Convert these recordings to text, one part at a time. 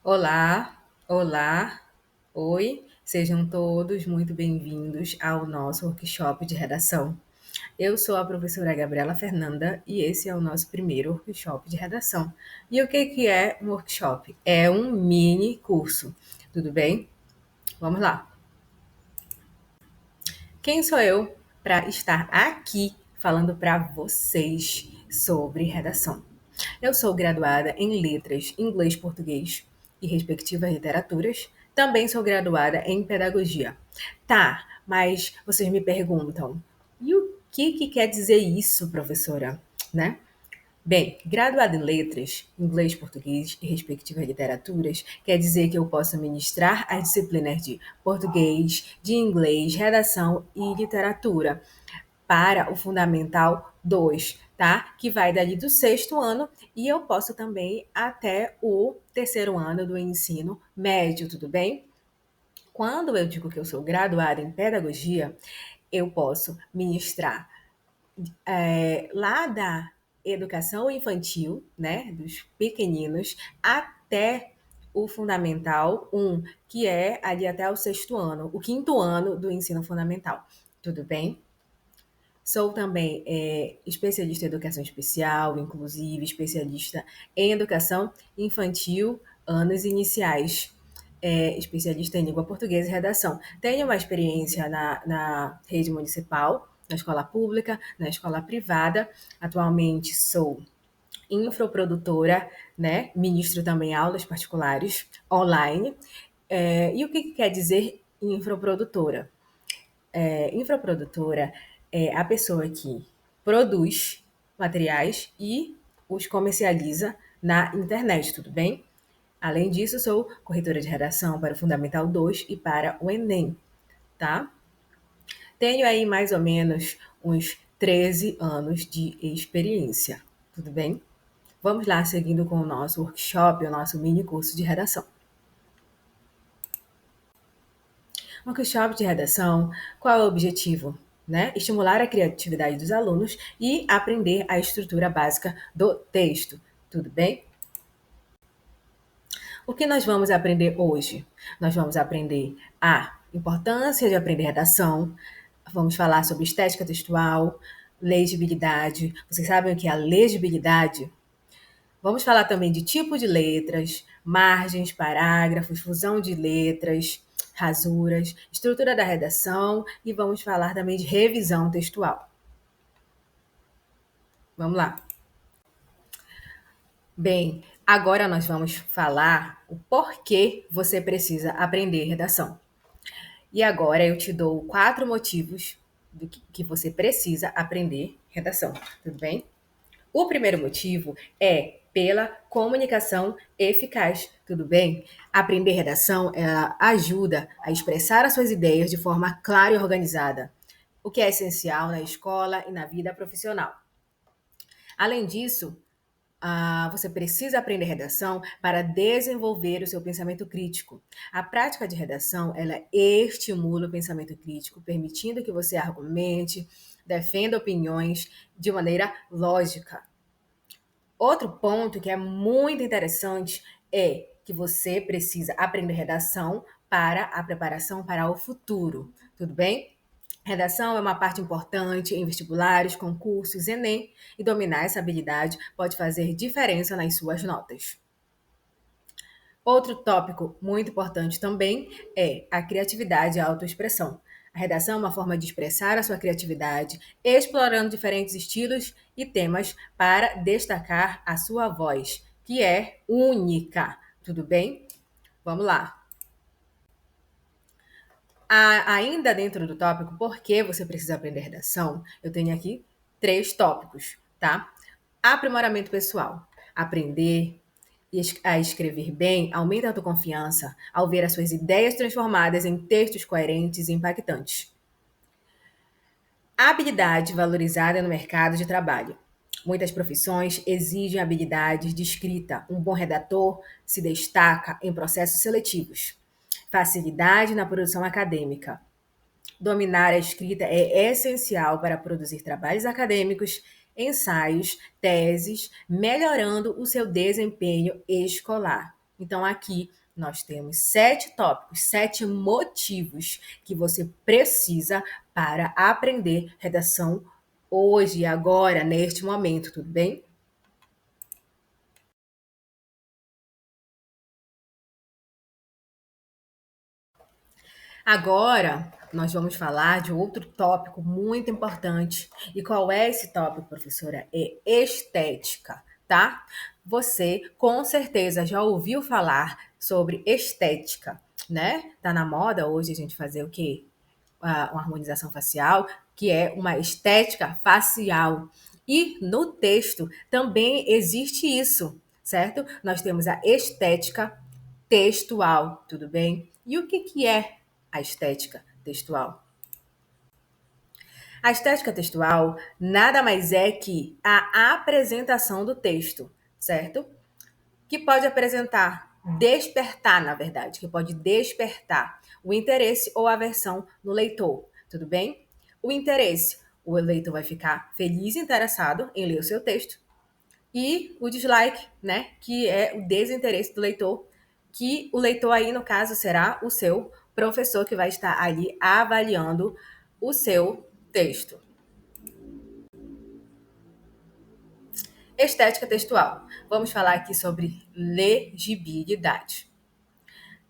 Olá, olá, oi, sejam todos muito bem-vindos ao nosso workshop de redação. Eu sou a professora Gabriela Fernanda e esse é o nosso primeiro workshop de redação. E o que é um workshop? É um mini curso, tudo bem? Vamos lá. Quem sou eu para estar aqui falando para vocês sobre redação? Eu sou graduada em Letras, Inglês, Português e respectivas literaturas. Também sou graduada em Pedagogia. Tá, mas vocês me perguntam, e o que quer dizer isso, professora? Né? Bem, graduada em Letras, Inglês, Português e respectivas literaturas, quer dizer que eu posso ministrar as disciplinas de Português, de Inglês, Redação e Literatura para o Fundamental 2, tá? Que vai dali do sexto ano e eu posso também até o terceiro ano do ensino médio, tudo bem? Quando eu digo que eu sou graduada em Pedagogia, eu posso ministrar lá da educação infantil, né, dos pequeninos, até o Fundamental 1, que é ali até o sexto ano, o quinto ano do ensino fundamental. Tudo bem? Sou também especialista em educação especial, inclusive especialista em educação infantil, anos iniciais, especialista em língua portuguesa e redação. Tenho uma experiência na rede municipal, na escola pública, na escola privada. Atualmente sou infoprodutora, né? Ministro também aulas particulares online. E o que quer dizer infoprodutora? Infoprodutora é a pessoa que produz materiais e os comercializa na internet, tudo bem? Além disso, sou corretora de redação para o Fundamental 2 e para o Enem, tá? Tenho aí mais ou menos uns 13 anos de experiência, tudo bem? Vamos lá, seguindo com o nosso workshop, o nosso mini curso de redação. Workshop de redação, qual é o objetivo? Né? Estimular a criatividade dos alunos e aprender a estrutura básica do texto. Tudo bem? O que nós vamos aprender hoje? Nós vamos aprender a importância de aprender redação, vamos falar sobre estética textual, legibilidade. Vocês sabem o que é a legibilidade? Vamos falar também de tipo de letras, margens, parágrafos, fusão de letras, rasuras, estrutura da redação e vamos falar também de revisão textual. Vamos lá. Bem, agora nós vamos falar o porquê você precisa aprender redação. E agora eu te dou 4 motivos do que você precisa aprender redação, tudo bem? O primeiro motivo é pela comunicação eficaz, tudo bem? Aprender redação, ela ajuda a expressar as suas ideias de forma clara e organizada, o que é essencial na escola e na vida profissional. Além disso, você precisa aprender redação para desenvolver o seu pensamento crítico. A prática de redação, ela estimula o pensamento crítico, permitindo que você argumente, defenda opiniões de maneira lógica. Outro ponto que é muito interessante é que você precisa aprender redação para a preparação para o futuro, tudo bem? Redação é uma parte importante em vestibulares, concursos, Enem, e dominar essa habilidade pode fazer diferença nas suas notas. Outro tópico muito importante também é a criatividade e a autoexpressão. A redação é uma forma de expressar a sua criatividade, explorando diferentes estilos e temas para destacar a sua voz, que é única. Tudo bem? Vamos lá. Ainda dentro do tópico, por que você precisa aprender redação? Eu tenho aqui 3 tópicos, tá? Aprimoramento pessoal. Aprender a escrever bem aumenta a tua confiança ao ver as suas ideias transformadas em textos coerentes e impactantes. Habilidade valorizada no mercado de trabalho. Muitas profissões exigem habilidades de escrita. Um bom redator se destaca em processos seletivos. Facilidade na produção acadêmica. Dominar a escrita é essencial para produzir trabalhos acadêmicos, ensaios, teses, melhorando o seu desempenho escolar. Então, aqui nós temos 7 tópicos, 7 motivos que você precisa para aprender redação hoje, agora, neste momento, tudo bem? Agora, nós vamos falar de outro tópico muito importante. E qual é esse tópico, professora? É estética, tá? Você com certeza já ouviu falar sobre estética, né? Tá na moda hoje a gente fazer o quê? Uma harmonização facial, que é uma estética facial. E no texto também existe isso, certo? Nós temos a estética textual, tudo bem? E o que, que é a estética textual? A estética textual nada mais é que a apresentação do texto, certo? Que pode apresentar, despertar, na verdade, que pode despertar o interesse ou aversão no leitor, tudo bem? O interesse, o leitor vai ficar feliz e interessado em ler o seu texto. E o dislike, né, que é o desinteresse do leitor, que o leitor aí, no caso, será o seu professor que vai estar ali avaliando o seu texto. Estética textual. Vamos falar aqui sobre legibilidade.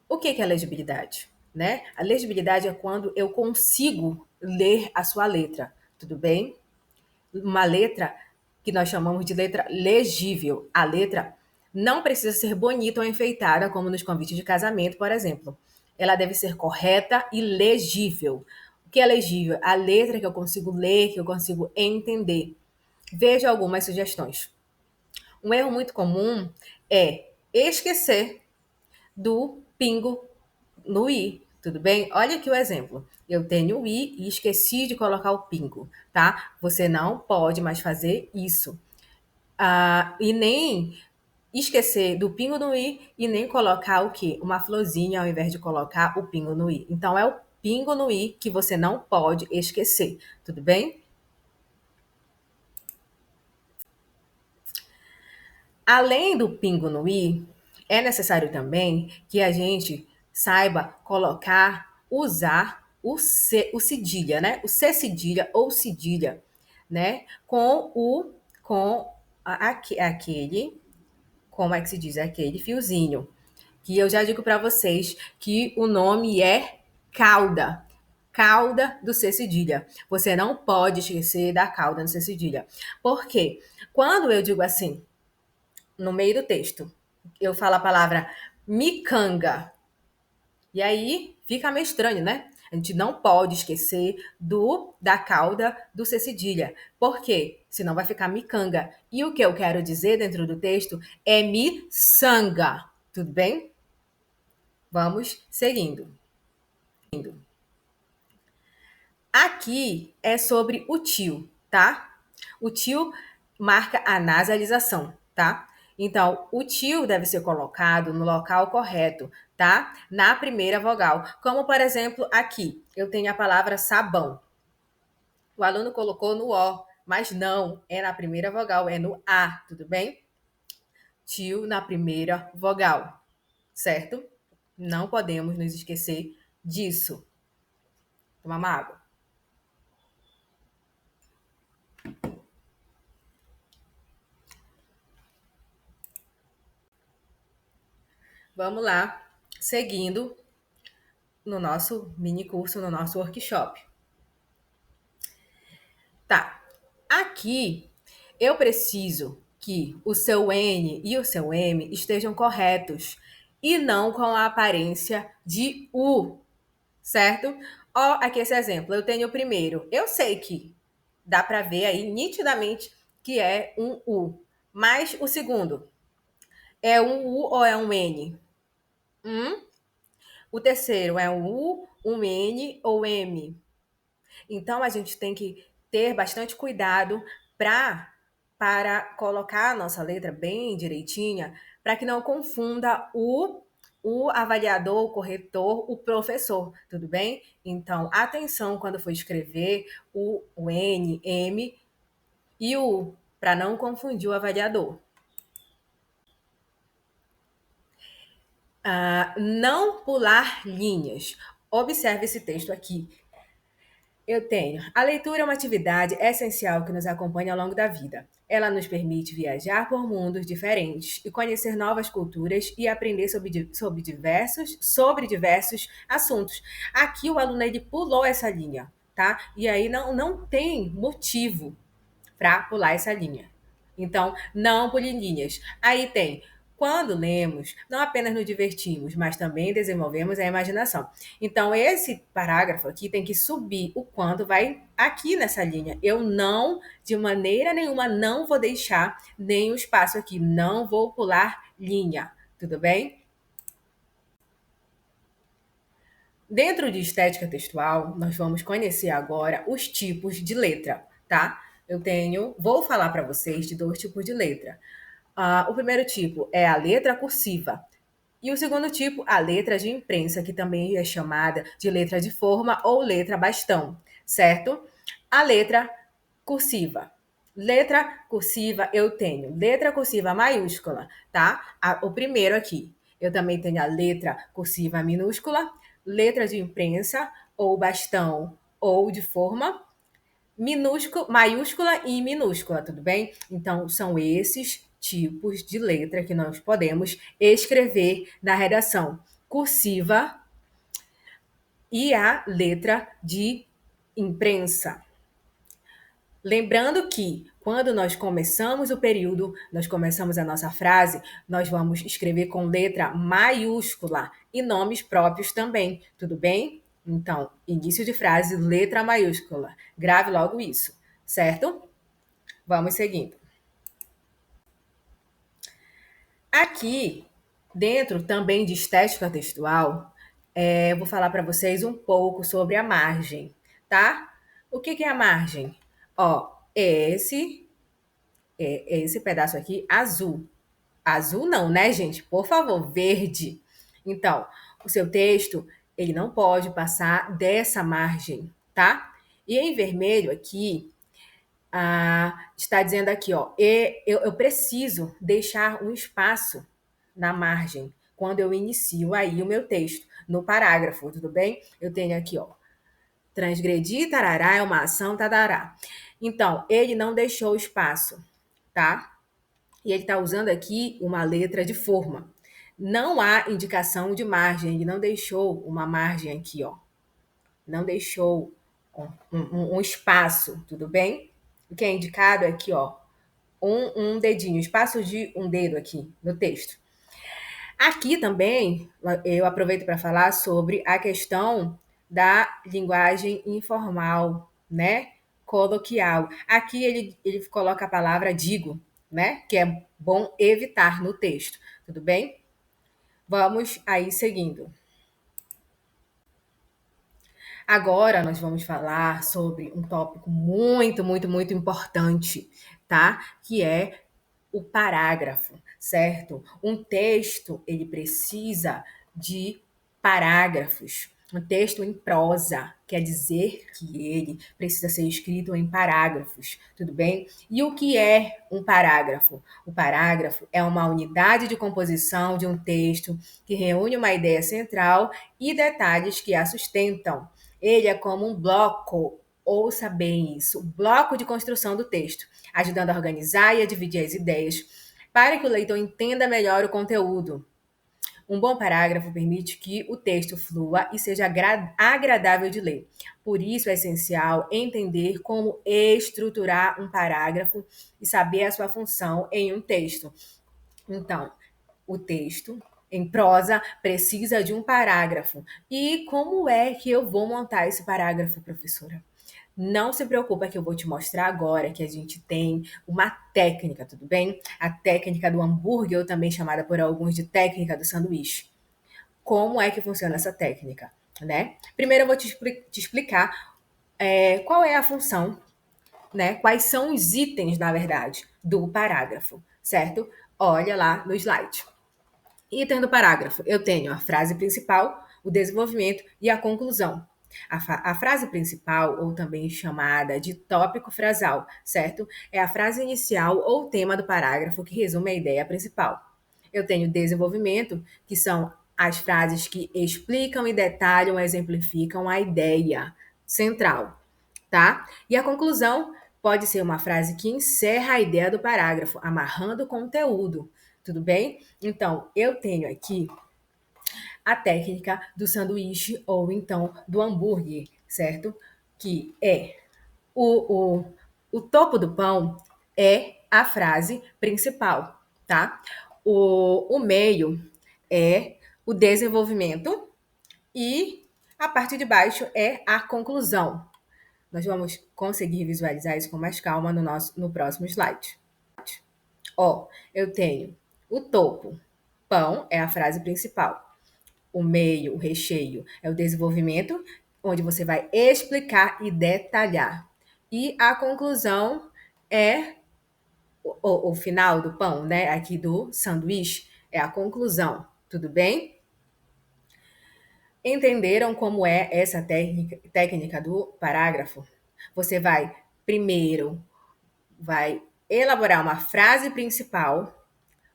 O que é legibilidade? Né? A legibilidade é quando eu consigo ler a sua letra, tudo bem? Uma letra que nós chamamos de letra legível. A letra não precisa ser bonita ou enfeitada, como nos convites de casamento, por exemplo. Ela deve ser correta e legível. O que é legível? A letra que eu consigo ler, que eu consigo entender. Veja algumas sugestões. Um erro muito comum é esquecer do pingo no i, tudo bem? Olha aqui o exemplo. Eu tenho o i e esqueci de colocar o pingo, tá? Você não pode mais fazer isso. E nem esquecer do pingo no i e nem colocar o quê? Uma florzinha ao invés de colocar o pingo no i. Então é o pingo no i que você não pode esquecer, tudo bem? Além do pingo no i, é necessário também que a gente saiba colocar, usar o cedilha, né? O C cedilha ou cedilha, né? Com aquele, como é que se diz? Aquele fiozinho. Que eu já digo para vocês que o nome é cauda. Cauda do C cedilha. Você não pode esquecer da cauda do C cedilha. Por quê? Quando eu digo assim, no meio do texto. Eu falo a palavra micanga. E aí fica meio estranho, né? A gente não pode esquecer do da cauda do C cedilha. Por quê? Senão vai ficar micanga. E o que eu quero dizer dentro do texto é miçanga. Tudo bem? Vamos seguindo. Aqui é sobre o tio, tá? O tio marca a nasalização, tá? Então, o tio deve ser colocado no local correto, tá? Na primeira vogal. Como, por exemplo, aqui, eu tenho a palavra sabão. O aluno colocou no O, mas não, é na primeira vogal, é no A, tudo bem? Tio na primeira vogal, certo? Não podemos nos esquecer disso. Tomar uma água. Vamos lá, seguindo no nosso mini curso, no nosso workshop. Tá. Aqui eu preciso que o seu N e o seu M estejam corretos e não com a aparência de U, certo? Ó, aqui esse exemplo. Eu tenho o primeiro. Eu sei que dá para ver aí nitidamente que é um U. Mas o segundo é um U ou é um N? O terceiro é um U, um N ou M? Então a gente tem que ter bastante cuidado para colocar a nossa letra bem direitinha, para que não confunda o avaliador, o corretor, o professor, tudo bem? Então, atenção quando for escrever o N, M e o U, para não confundir o avaliador. Não pular linhas. Observe esse texto aqui. Eu tenho. A leitura é uma atividade essencial que nos acompanha ao longo da vida. Ela nos permite viajar por mundos diferentes e conhecer novas culturas e aprender sobre diversos assuntos. Aqui o aluno ele pulou essa linha, tá? E aí não tem motivo para pular essa linha. Então, não pule linhas. Aí tem. Quando lemos, não apenas nos divertimos, mas também desenvolvemos a imaginação. Então, esse parágrafo aqui tem que subir o quando vai aqui nessa linha. Eu não, de maneira nenhuma, não vou deixar nenhum espaço aqui. Não vou pular linha. Tudo bem? Dentro de estética textual, nós vamos conhecer agora os tipos de letra, tá? Vou falar para vocês de dois tipos de letra. O primeiro tipo é a letra cursiva. E o segundo tipo, a letra de imprensa, que também é chamada de letra de forma ou letra bastão, certo? A letra cursiva. Letra cursiva, eu tenho letra cursiva maiúscula, tá? O primeiro aqui. Eu também tenho a letra cursiva minúscula, letra de imprensa, ou bastão, ou de forma, maiúscula e minúscula, tudo bem? Então, são esses tipos de letra que nós podemos escrever na redação cursiva e a letra de imprensa. Lembrando que quando nós começamos o período, nós começamos a nossa frase, nós vamos escrever com letra maiúscula e nomes próprios também, tudo bem? Então, início de frase, letra maiúscula. Grave logo isso, certo? Vamos seguindo. Aqui, dentro também de estética textual, eu vou falar para vocês um pouco sobre a margem, tá? O que é a margem? Ó, esse pedaço aqui azul. Azul não, né, gente? Por favor, verde. Então, o seu texto, ele não pode passar dessa margem, tá? E em vermelho aqui, está dizendo aqui, ó, eu preciso deixar um espaço na margem quando eu inicio aí o meu texto, no parágrafo, tudo bem? Eu tenho aqui, ó, transgredir, tarará, é uma ação, tadará. Então, ele não deixou espaço, tá? E ele está usando aqui uma letra de forma. Não há indicação de margem, ele não deixou uma margem aqui, ó. Não deixou um espaço, tudo bem? O que é indicado é aqui, ó, um dedinho, espaço de um dedo aqui no texto. Aqui também eu aproveito para falar sobre a questão da linguagem informal, né? Coloquial. Aqui ele coloca a palavra digo, né? Que é bom evitar no texto, tudo bem? Vamos aí seguindo. Agora nós vamos falar sobre um tópico muito importante, tá? Que é o parágrafo, certo? Um texto, ele precisa de parágrafos. Um texto em prosa quer dizer que ele precisa ser escrito em parágrafos, tudo bem? E o que é um parágrafo? O parágrafo é uma unidade de composição de um texto que reúne uma ideia central e detalhes que a sustentam. Ele é como um bloco, ouça bem isso, bloco de construção do texto, ajudando a organizar e a dividir as ideias, para que o leitor entenda melhor o conteúdo. Um bom parágrafo permite que o texto flua e seja agradável de ler. Por isso é essencial entender como estruturar um parágrafo e saber a sua função em um texto. Então, o texto em prosa precisa de um parágrafo. E como é que eu vou montar esse parágrafo, professora? Não se preocupa que eu vou te mostrar agora que a gente tem uma técnica, tudo bem? A técnica do hambúrguer, ou também chamada por alguns de técnica do sanduíche. Como é que funciona essa técnica, né? Primeiro eu vou te explicar qual é a função, né? Quais são os itens, na verdade, do parágrafo, certo? Olha lá no slide. Item do parágrafo, eu tenho a frase principal, o desenvolvimento e a conclusão. A frase principal, ou também chamada de tópico frasal, certo? É a frase inicial ou tema do parágrafo que resume a ideia principal. Eu tenho desenvolvimento, que são as frases que explicam e detalham, exemplificam a ideia central, tá? E a conclusão pode ser uma frase que encerra a ideia do parágrafo, amarrando o conteúdo, tudo bem? Então, eu tenho aqui a técnica do sanduíche ou então do hambúrguer, certo? Que é o, o, o topo do pão é a frase principal, tá? O meio é o desenvolvimento e a parte de baixo é a conclusão. Nós vamos conseguir visualizar isso com mais calma no próximo slide. Ó, eu tenho o topo, pão é a frase principal. O meio, o recheio, é o desenvolvimento, onde você vai explicar e detalhar. E a conclusão é o final do pão, né? Aqui do sanduíche, é a conclusão. Tudo bem? Entenderam como é essa técnica do parágrafo? Você vai primeiro vai elaborar uma frase principal.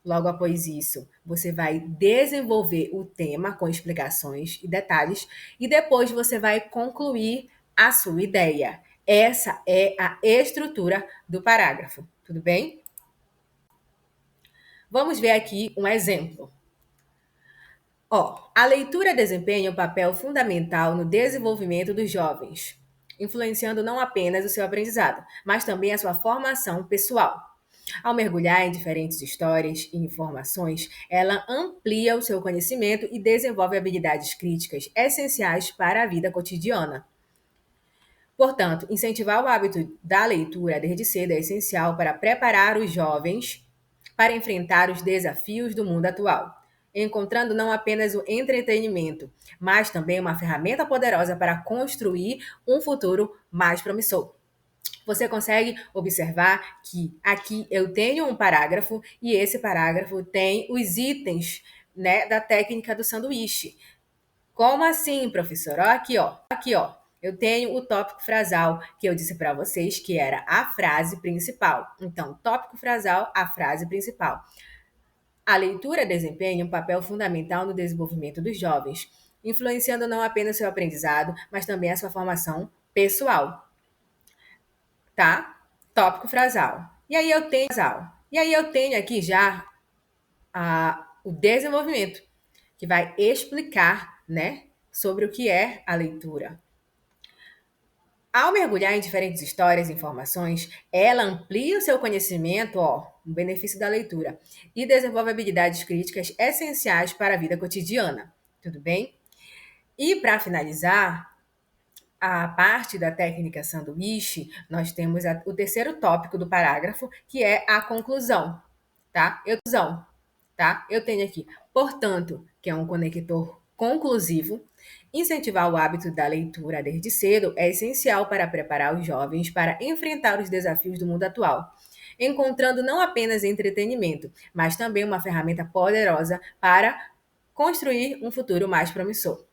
Logo após isso, você vai desenvolver o tema com explicações e detalhes e depois você vai concluir a sua ideia. Essa é a estrutura do parágrafo, tudo bem? Vamos ver aqui um exemplo. Ó, a leitura desempenha um papel fundamental no desenvolvimento dos jovens, influenciando não apenas o seu aprendizado, mas também a sua formação pessoal. Ao mergulhar em diferentes histórias e informações, ela amplia o seu conhecimento e desenvolve habilidades críticas essenciais para a vida cotidiana. Portanto, incentivar o hábito da leitura desde cedo é essencial para preparar os jovens para enfrentar os desafios do mundo atual, encontrando não apenas o entretenimento, mas também uma ferramenta poderosa para construir um futuro mais promissor. Você consegue observar que aqui eu tenho um parágrafo e esse parágrafo tem os itens, né, da técnica do sanduíche. Como assim, professor? Ó, aqui, ó. Aqui, ó. Eu tenho o tópico frasal que eu disse para vocês que era a frase principal. Então, tópico frasal, a frase principal. A leitura desempenha um papel fundamental no desenvolvimento dos jovens, influenciando não apenas seu aprendizado, mas também a sua formação pessoal, tá? Tópico frasal. E aí eu tenho aqui já o desenvolvimento, que vai explicar, né, sobre o que é a leitura. Ao mergulhar em diferentes histórias e informações, ela amplia o seu conhecimento, ó, o benefício da leitura, e desenvolve habilidades críticas essenciais para a vida cotidiana. Tudo bem? E para finalizar, a parte da técnica sanduíche, nós temos o terceiro tópico do parágrafo, que é a conclusão, tá? Eu tenho aqui, portanto, que é um conector conclusivo. Incentivar o hábito da leitura desde cedo é essencial para preparar os jovens para enfrentar os desafios do mundo atual, encontrando não apenas entretenimento, mas também uma ferramenta poderosa para construir um futuro mais promissor.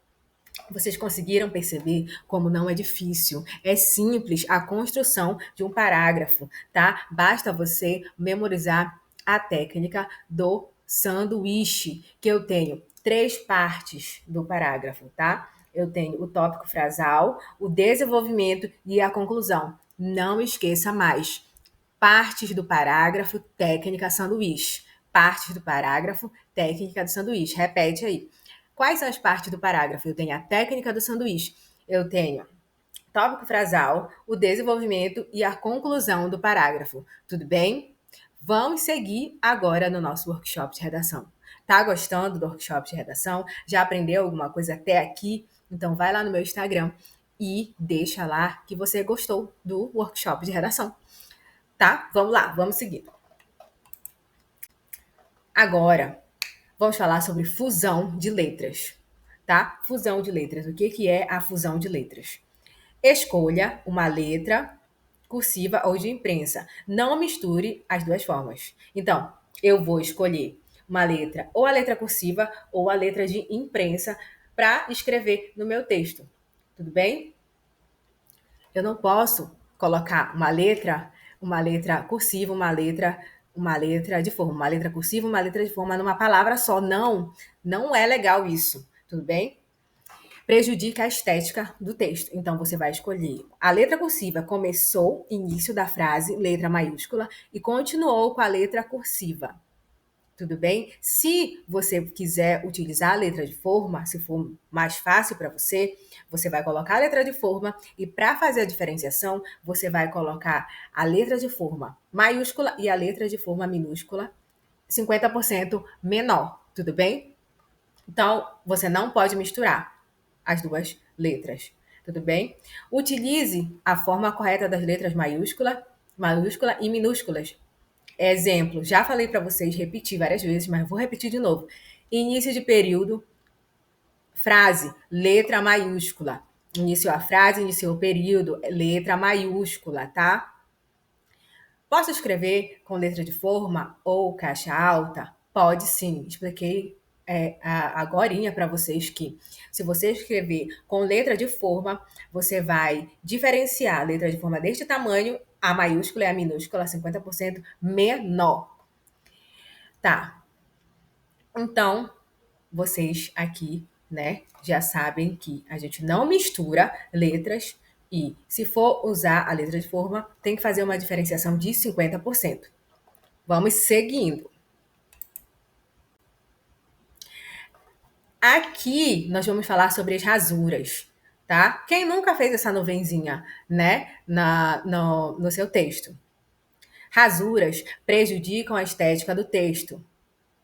Vocês conseguiram perceber como não é difícil? É simples a construção de um parágrafo, tá? Basta você memorizar a técnica do sanduíche, que eu tenho 3 partes do parágrafo, tá? Eu tenho o tópico frasal, o desenvolvimento e a conclusão. Não esqueça mais. Partes do parágrafo, técnica sanduíche. Partes do parágrafo, técnica do sanduíche. Repete aí. Quais são as partes do parágrafo? Eu tenho a técnica do sanduíche, eu tenho tópico frasal, o desenvolvimento e a conclusão do parágrafo. Tudo bem? Vamos seguir agora no nosso workshop de redação. Tá gostando do workshop de redação? Já aprendeu alguma coisa até aqui? Então vai lá no meu Instagram e deixa lá que você gostou do workshop de redação. Tá? Vamos lá, vamos seguir. Agora, vamos falar sobre fusão de letras, tá? Fusão de letras. O que é a fusão de letras? Escolha uma letra cursiva ou de imprensa. Não misture as duas formas. Então, eu vou escolher uma letra, ou a letra cursiva ou a letra de imprensa para escrever no meu texto. Tudo bem? Eu não posso colocar uma letra cursiva, uma letra uma letra de forma, uma letra cursiva, uma letra de forma numa palavra só. Não, não é legal isso, tudo bem? Prejudica a estética do texto. Então você vai escolher a letra cursiva começou, início da frase, letra maiúscula, e continuou com a letra cursiva. Tudo bem? Se você quiser utilizar a letra de forma, se for mais fácil para você, você vai colocar a letra de forma e para fazer a diferenciação, você vai colocar a letra de forma maiúscula e a letra de forma minúscula 50% menor, tudo bem? Então, você não pode misturar as duas letras, tudo bem? Utilize a forma correta das letras maiúscula e minúsculas. Exemplo, já falei para vocês, repeti várias vezes, mas vou repetir de novo. Início de período, frase, letra maiúscula. Iniciou a frase, iniciou o período, letra maiúscula, tá? Posso escrever com letra de forma ou caixa alta? Pode sim. Expliquei agorinha para vocês que se você escrever com letra de forma, você vai diferenciar a letra de forma deste tamanho, a maiúscula e a minúscula 50% menor. Tá. Então, vocês aqui, né, já sabem que a gente não mistura letras e se for usar a letra de forma, tem que fazer uma diferenciação de 50%. Vamos seguindo. Aqui nós vamos falar sobre as rasuras, tá? Quem nunca fez essa nuvenzinha, né, no seu texto? Rasuras prejudicam a estética do texto.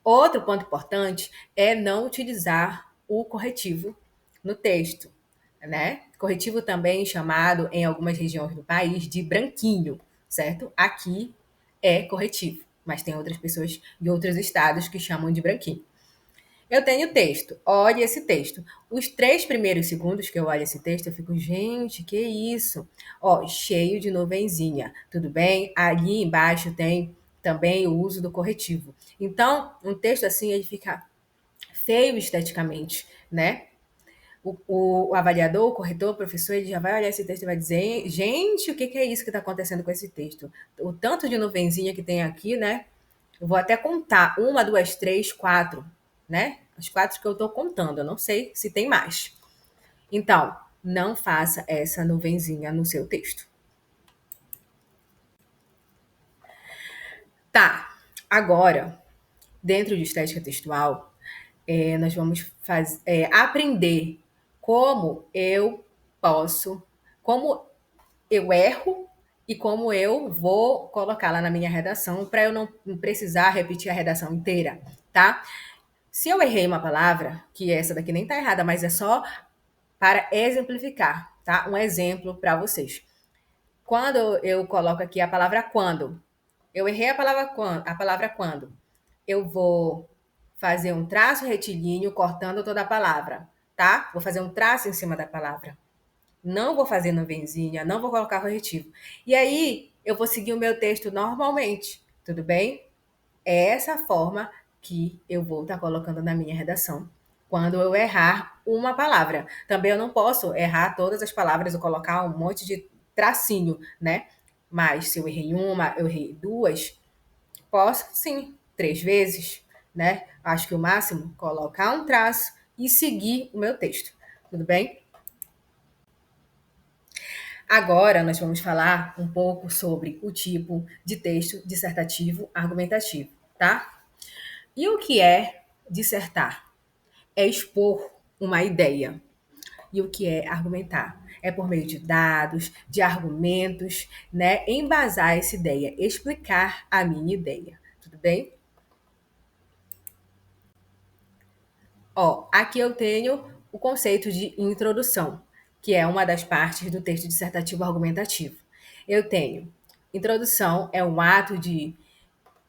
Outro ponto importante é não utilizar o corretivo no texto, né? Corretivo também chamado em algumas regiões do país de branquinho, certo? Aqui é corretivo, mas tem outras pessoas de outros estados que chamam de branquinho. Eu tenho texto, olhe esse texto. Os 3 primeiros segundos que eu olho esse texto, eu fico, gente, que isso? Ó, cheio de nuvenzinha, tudo bem? Ali embaixo tem também o uso do corretivo. Então, um texto assim, ele fica feio esteticamente, né? O avaliador, o corretor, o professor, ele já vai olhar esse texto e vai dizer, gente, o que é isso que está acontecendo com esse texto? O tanto de nuvenzinha que tem aqui, né? Eu vou até contar. 1, 2, 3, 4, né? As 4 que eu estou contando. Eu não sei se tem mais. Então, não faça essa nuvenzinha no seu texto. Tá. Agora, dentro de estética textual, nós vamos aprender como eu posso, como eu erro e como eu vou colocar lá na minha redação para eu não precisar repetir a redação inteira, tá? Se eu errei uma palavra, que essa daqui nem tá errada, mas é só para exemplificar, tá? Um exemplo para vocês. Quando eu coloco aqui a palavra quando, eu errei a palavra quando. Eu vou fazer um traço retilíneo cortando toda a palavra, tá? Vou fazer um traço em cima da palavra. Não vou fazer nuvenzinha, não vou colocar corretivo. E aí, eu vou seguir o meu texto normalmente, tudo bem? É essa forma que eu vou estar colocando na minha redação. Quando eu errar uma palavra. Também eu não posso errar todas as palavras ou colocar um monte de tracinho, né? Mas se eu errei uma, eu errei duas, posso sim, 3 vezes, né? Acho que o máximo colocar um traço e seguir o meu texto. Tudo bem? Agora nós vamos falar um pouco sobre o tipo de texto dissertativo argumentativo, tá? E o que é dissertar? É expor uma ideia. E o que é argumentar? É por meio de dados, de argumentos, né? Embasar essa ideia, explicar a minha ideia. Tudo bem? Ó, aqui eu tenho o conceito de introdução, que é uma das partes do texto dissertativo argumentativo. Eu tenho introdução é um ato de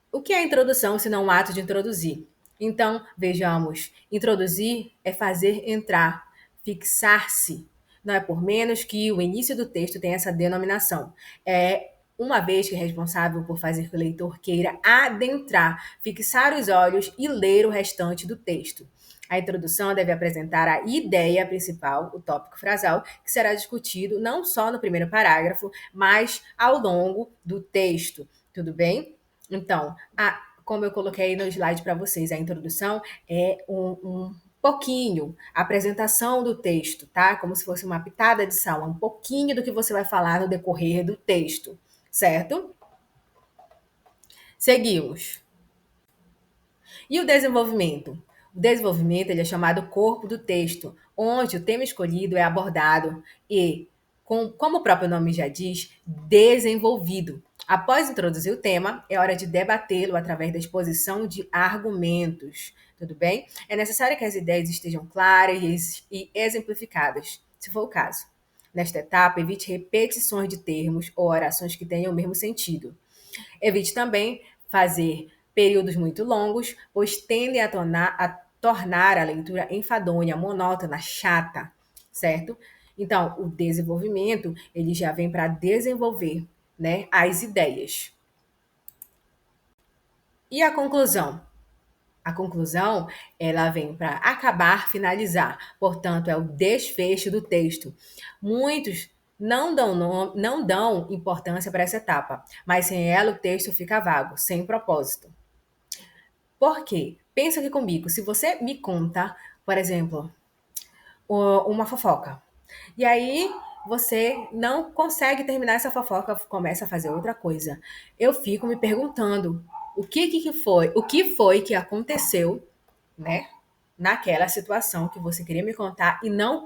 o que é introdução se não um ato de introduzir? Então, vejamos: introduzir é fazer entrar, fixar-se. Não é por menos que o início do texto tem essa denominação. É uma vez que é responsável por fazer que o leitor queira adentrar, fixar os olhos e ler o restante do texto. A introdução deve apresentar a ideia principal, o tópico frasal, que será discutido não só no primeiro parágrafo, mas ao longo do texto. Tudo bem? Então, como eu coloquei no slide para vocês, a introdução é um pouquinho, a apresentação do texto, tá? Como se fosse uma pitada de sal, um pouquinho do que você vai falar no decorrer do texto, certo? Seguimos. E o desenvolvimento? O desenvolvimento ele é chamado corpo do texto, onde o tema escolhido é abordado e, como o próprio nome já diz, desenvolvido. Após introduzir o tema, é hora de debatê-lo através da exposição de argumentos. Tudo bem? É necessário que as ideias estejam claras e exemplificadas, se for o caso. Nesta etapa, evite repetições de termos ou orações que tenham o mesmo sentido. Evite também fazer períodos muito longos, pois tendem a tornar a leitura enfadonha, monótona, chata, certo? Então, o desenvolvimento, ele já vem para desenvolver, né, as ideias. E a conclusão? A conclusão, ela vem para acabar, finalizar. Portanto, é o desfecho do texto. Muitos não dão importância para essa etapa, mas sem ela o texto fica vago, sem propósito. Por quê? Pensa aqui comigo. Se você me conta, por exemplo, uma fofoca, e aí você não consegue terminar essa fofoca, começa a fazer outra coisa. Eu fico me perguntando o que foi que aconteceu, né? Naquela situação que você queria me contar e não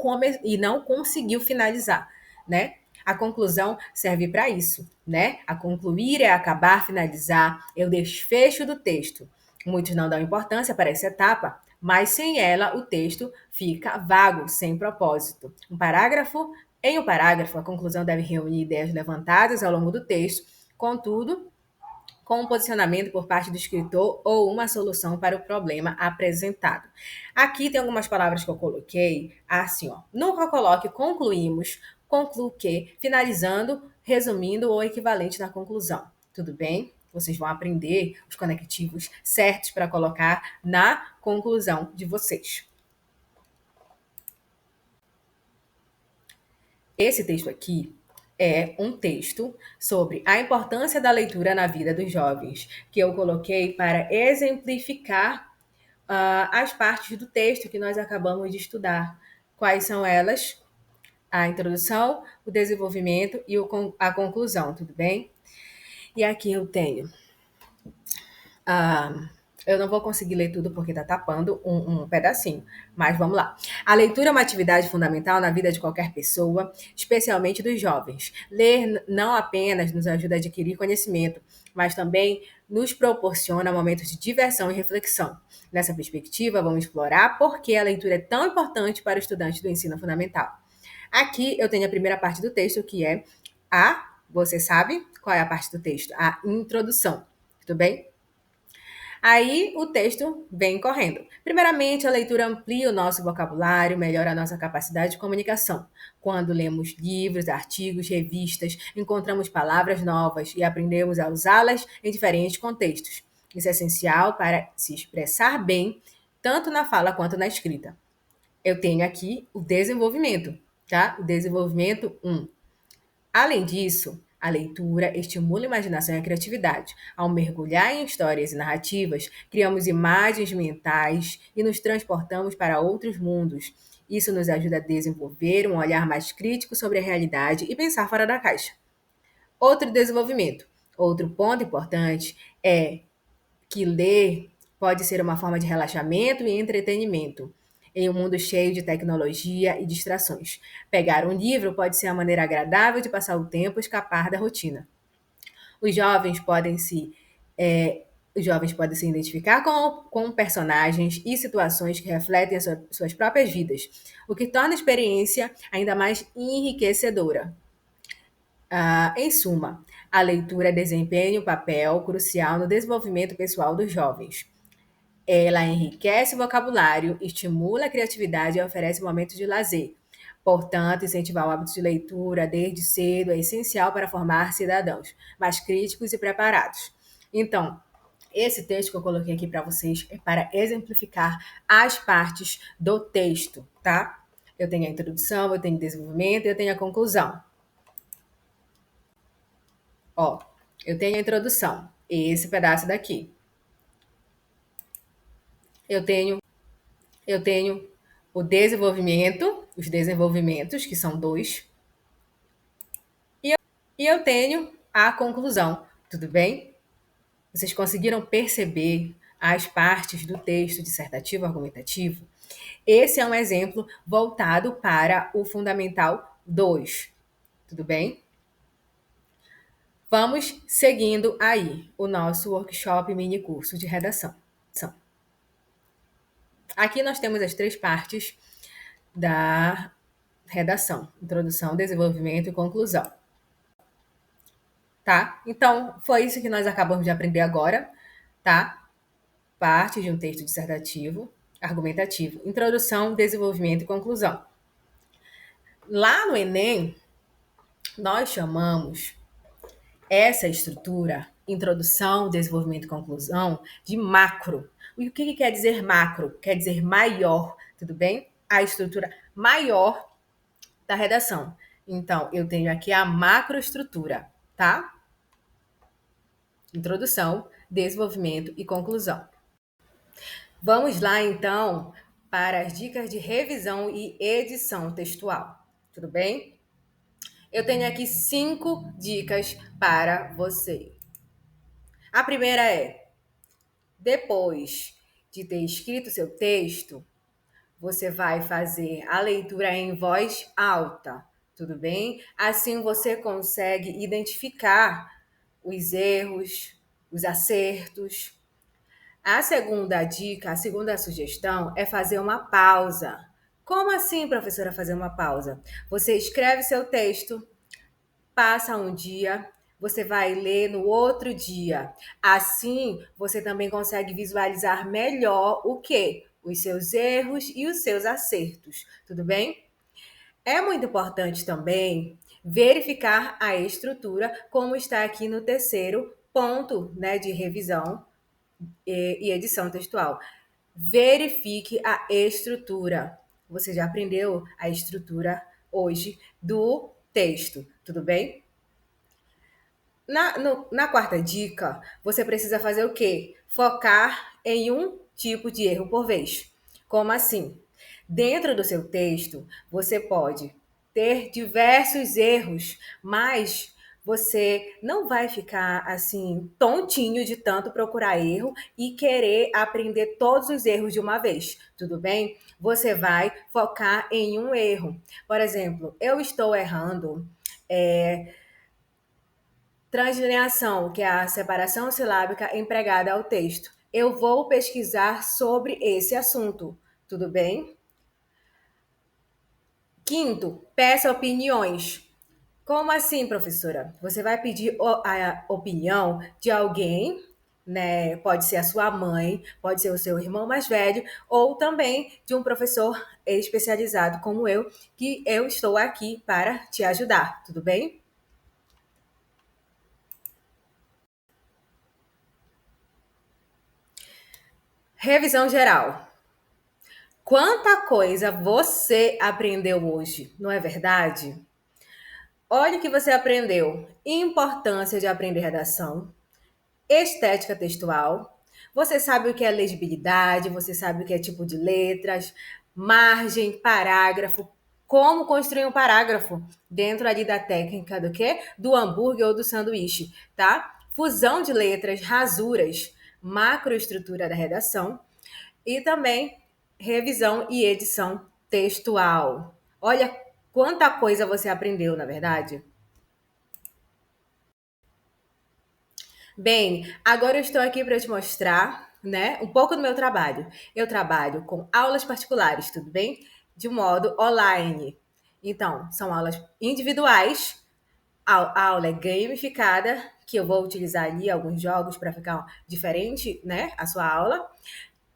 conseguiu finalizar, né? A conclusão serve para isso, né? A concluir é acabar, finalizar, é o desfecho do texto. Muitos não dão importância para essa etapa, mas sem ela o texto fica vago, sem propósito. Em um parágrafo, a conclusão deve reunir ideias levantadas ao longo do texto, contudo, com um posicionamento por parte do escritor ou uma solução para o problema apresentado. Aqui tem algumas palavras que eu coloquei, assim, ó. Nunca coloque concluímos, concluo que, finalizando, resumindo ou equivalente na conclusão. Tudo bem? Vocês vão aprender os conectivos certos para colocar na conclusão de vocês. Esse texto aqui é um texto sobre a importância da leitura na vida dos jovens, que eu coloquei para exemplificar as partes do texto que nós acabamos de estudar. Quais são elas? A introdução, o desenvolvimento e a conclusão, tudo bem? E aqui eu tenho ah, eu não vou conseguir ler tudo porque está tapando um pedacinho, mas vamos lá. A leitura é uma atividade fundamental na vida de qualquer pessoa, especialmente dos jovens. Ler não apenas nos ajuda a adquirir conhecimento, mas também nos proporciona momentos de diversão e reflexão. Nessa perspectiva, vamos explorar por que a leitura é tão importante para o estudante do ensino fundamental. Aqui eu tenho a primeira parte do texto, que é você sabe qual é a parte do texto? A introdução. Tudo bem? Aí o texto vem correndo. Primeiramente, a leitura amplia o nosso vocabulário, melhora a nossa capacidade de comunicação. Quando lemos livros, artigos, revistas, encontramos palavras novas e aprendemos a usá-las em diferentes contextos. Isso é essencial para se expressar bem, tanto na fala quanto na escrita. Eu tenho aqui o desenvolvimento, tá? O desenvolvimento 1. Além disso, a leitura estimula a imaginação e a criatividade. Ao mergulhar em histórias e narrativas, criamos imagens mentais e nos transportamos para outros mundos. Isso nos ajuda a desenvolver um olhar mais crítico sobre a realidade e pensar fora da caixa. Outro desenvolvimento. Outro ponto importante é que ler pode ser uma forma de relaxamento e entretenimento em um mundo cheio de tecnologia e distrações. Pegar um livro pode ser uma maneira agradável de passar o tempo e escapar da rotina. Os jovens podem se é, os jovens podem se identificar com personagens e situações que refletem suas próprias vidas, o que torna a experiência ainda mais enriquecedora. Em suma, a leitura desempenha um papel crucial no desenvolvimento pessoal dos jovens. Ela enriquece o vocabulário, estimula a criatividade e oferece momentos de lazer. Portanto, incentivar o hábito de leitura desde cedo é essencial para formar cidadãos mais críticos e preparados. Então, esse texto que eu coloquei aqui para vocês é para exemplificar as partes do texto, tá? Eu tenho a introdução, eu tenho o desenvolvimento, eu tenho a conclusão. Ó, eu tenho a introdução. esse pedaço daqui. Eu tenho o desenvolvimento, os desenvolvimentos, que são dois, e eu tenho a conclusão, tudo bem? Vocês conseguiram perceber as partes do texto dissertativo argumentativo? Esse é um exemplo voltado para o Fundamental 2, tudo bem? Vamos seguindo aí o nosso workshop mini curso de redação. Aqui nós temos as três partes da redação: introdução, desenvolvimento e conclusão. Tá? Então, foi isso que nós acabamos de aprender agora, tá? Parte de um texto dissertativo, argumentativo, introdução, desenvolvimento e conclusão. Lá no Enem, nós chamamos essa estrutura, introdução, desenvolvimento e conclusão, de macro. E o que quer dizer macro? Quer dizer maior, tudo bem? A estrutura maior da redação. Então, eu tenho aqui a macroestrutura, tá? Introdução, desenvolvimento e conclusão. Vamos lá, então, para as dicas de revisão e edição textual. Tudo bem? Eu tenho aqui 5 dicas para você. A primeira é: depois de ter escrito seu texto, você vai fazer a leitura em voz alta, tudo bem? Assim você consegue identificar os erros, os acertos. A segunda dica, a segunda sugestão é fazer uma pausa. Como assim, professora, fazer uma pausa? Você escreve seu texto, passa um dia, você vai ler no outro dia. Assim, você também consegue visualizar melhor o quê? Os seus erros e os seus acertos, tudo bem? É muito importante também verificar a estrutura, como está aqui no terceiro ponto, né, de revisão e edição textual. Verifique a estrutura. Você já aprendeu a estrutura hoje do texto, tudo bem? Na quarta dica, você precisa fazer o quê? Focar em um tipo de erro por vez. Como assim? Dentro do seu texto, você pode ter diversos erros, mas você não vai ficar assim tontinho de tanto procurar erro e querer aprender todos os erros de uma vez, tudo bem? Você vai focar em um erro. Por exemplo, eu estou errando translineação, que é a separação silábica empregada ao texto. Eu vou pesquisar sobre esse assunto, tudo bem? Quinto, peça opiniões. Como assim, professora? Você vai pedir a opinião de alguém, né? Pode ser a sua mãe, pode ser o seu irmão mais velho, ou também de um professor especializado como eu, que eu estou aqui para te ajudar, tudo bem? Revisão geral. Quanta coisa você aprendeu hoje, não é verdade? Olha o que você aprendeu: importância de aprender redação, estética textual. Você sabe o que é legibilidade, você sabe o que é tipo de letras, margem, parágrafo, como construir um parágrafo dentro ali da técnica do quê? Do hambúrguer ou do sanduíche, tá? Fusão de letras, rasuras, macroestrutura da redação e também revisão e edição textual. Olha quanta coisa você aprendeu, na verdade. Bem, agora eu estou aqui para te mostrar, né, um pouco do meu trabalho. Eu trabalho com aulas particulares, tudo bem? De modo online. Então, são aulas individuais. A aula é gamificada, que eu vou utilizar ali alguns jogos para ficar diferente, né, a sua aula.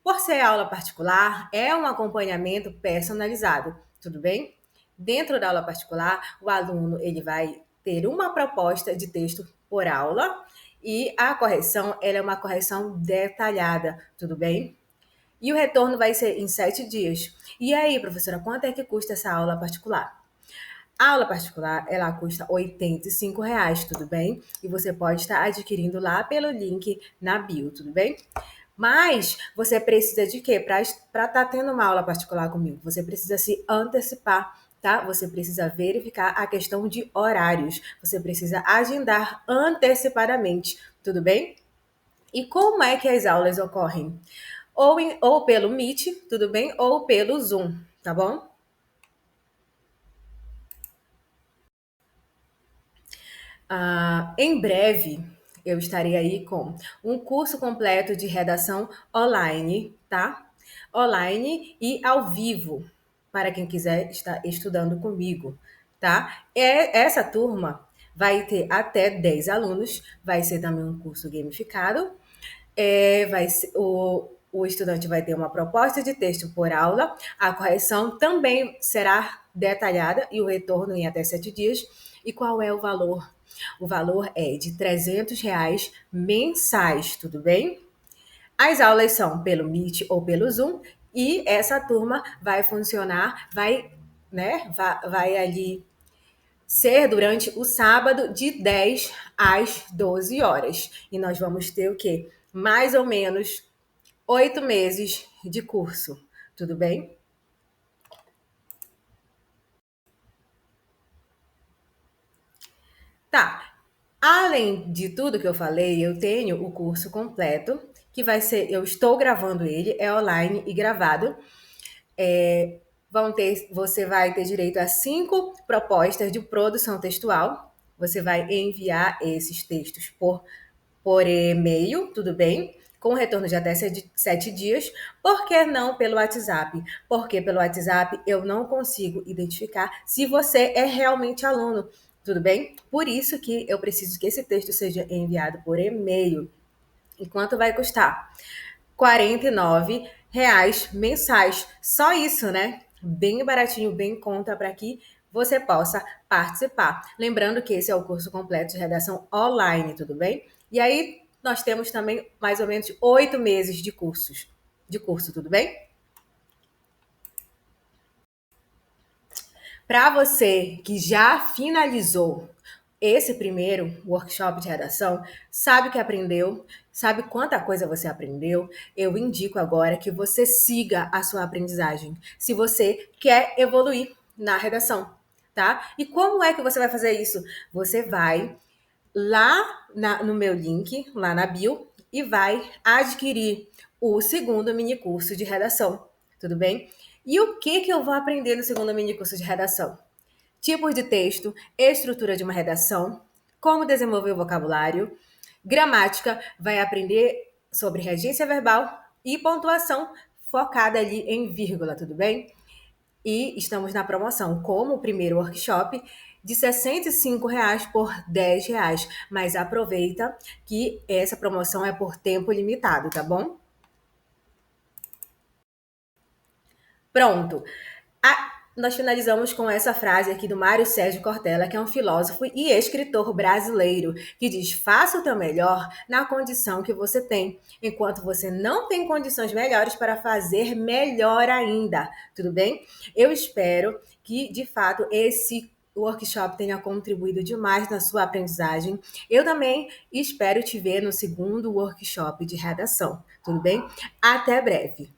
Por ser aula particular, é um acompanhamento personalizado, tudo bem? Dentro da aula particular, o aluno ele vai ter uma proposta de texto por aula e a correção ela é uma correção detalhada, tudo bem? E o retorno vai ser em 7 dias. E aí, professora, quanto é que custa essa aula particular? A aula particular, ela custa R$ 85, tudo bem? E você pode estar adquirindo lá pelo link na bio, tudo bem? Mas você precisa de quê? Para estar tendo uma aula particular comigo, você precisa se antecipar, tá? Você precisa verificar a questão de horários. Você precisa agendar antecipadamente, tudo bem? E como é que as aulas ocorrem? Ou pelo Meet, tudo bem? Ou pelo Zoom, tá bom? Em breve, eu estarei aí com um curso completo de redação online, tá? Online e ao vivo, para quem quiser estar estudando comigo, tá? Essa turma vai ter até 10 alunos, vai ser também um curso gamificado, o estudante vai ter uma proposta de texto por aula, a correção também será detalhada e o retorno em até 7 dias. E qual é o valor? O valor é de R$ 300 mensais, tudo bem? As aulas são pelo Meet ou pelo Zoom e essa turma vai funcionar, vai ali ser durante o sábado de 10 às 12 horas. E nós vamos ter o quê? Mais ou menos 8 meses de curso. Tudo bem? Tá. Além de tudo que eu falei, eu tenho o curso completo, que vai ser, eu estou gravando ele, é online e gravado. Você vai ter direito a 5 propostas de produção textual. Você vai enviar esses textos por e-mail, tudo bem? Com retorno de até 7 dias. Por que não pelo WhatsApp? Porque pelo WhatsApp eu não consigo identificar se você é realmente aluno, tudo bem? Por isso que eu preciso que esse texto seja enviado por e-mail. E quanto vai custar? R$ 49 mensais. Só isso, né? Bem baratinho, bem em conta para que você possa participar. Lembrando que esse é o curso completo de redação online, tudo bem? E aí nós temos também mais ou menos 8 meses de curso, tudo bem? Para você que já finalizou esse primeiro workshop de redação, sabe o que aprendeu, sabe quanta coisa você aprendeu, eu indico agora que você siga a sua aprendizagem, se você quer evoluir na redação, tá? E como é que você vai fazer isso? Você vai lá no meu link, lá na bio, e vai adquirir o segundo mini curso de redação, tudo bem? E o que que eu vou aprender no segundo mini curso de redação? Tipos de texto, estrutura de uma redação, como desenvolver o vocabulário, gramática, vai aprender sobre regência verbal e pontuação focada ali em vírgula, tudo bem? E estamos na promoção, como o primeiro workshop, de R$ 65 por R$ 10. Mas aproveita que essa promoção é por tempo limitado, tá bom? Pronto. Nós finalizamos com essa frase aqui do Mário Sérgio Cortella, que é um filósofo e escritor brasileiro, que diz: faça o teu melhor na condição que você tem, enquanto você não tem condições melhores para fazer melhor ainda. Tudo bem? Eu espero que, de fato, esse workshop tenha contribuído demais na sua aprendizagem. Eu também espero te ver no segundo workshop de redação. Tudo bem? Até breve.